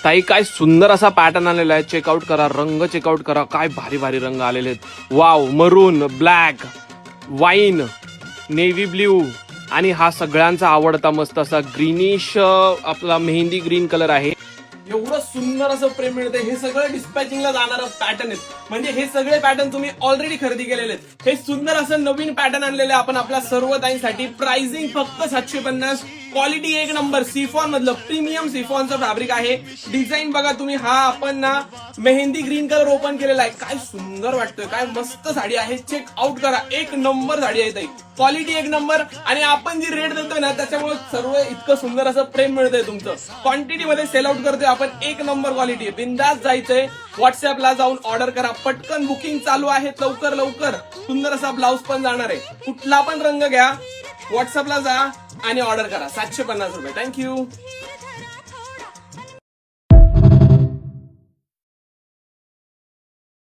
ताई काय सुंदर असा पॅटर्न आलेला आहे, चेकआउट करा, रंग चेकआउट करा, काय भारी भारी रंग आलेले आहेत. वाव, मरून, ब्लॅक, वाईन, नेव्ही ब्ल्यू आणि हा सगळ्यांचा आवडता मस्त असा ग्रीनिश आपला मेहंदी ग्रीन कलर आहे. एवढं सुंदर असं प्रेम मिळते. हे सगळं डिस्पॅचिंगला जाणारं पॅटर्न आहेत, म्हणजे हे सगळे पॅटर्न तुम्ही ऑलरेडी खरेदी केलेले आहेत. हे सुंदर असं नवीन पॅटर्न आणलेले आपण आपल्या सर्व ताईंसाठी. प्राइसिंग फक्त 750. क्वालिटी एक नंबर, सिफॉन मधलं प्रीमियम सिफॉनचं फॅब्रिक आहे. डिझाईन बघा तुम्ही, हा आपण ना मेहंदी ग्रीन कलर ओपन केलेला आहे. काय सुंदर वाटतोय, काय मस्त साडी आहे. चेक आउट करा, एक नंबर साडी आहे ताई. क्वालिटी एक नंबर आणि आपण जी रेट देतोय ना त्याच्यामुळे सर्व इतकं सुंदर असं प्रेम मिळतंय तुमचं. क्वांटिटी मध्ये सेल आउट करतोय आपण, एक नंबर क्वालिटी. बिंदास जायचंय, व्हॉट्सअपला जाऊन ऑर्डर करा पटकन. बुकिंग चालू आहे, लवकर लवकर. सुंदर असा ब्लाऊज पण जाणार आहे. कुठला पण रंग घ्या, व्हॉट्सअपला जा आणि ऑर्डर करा. 750 रुपये. थँक्यू.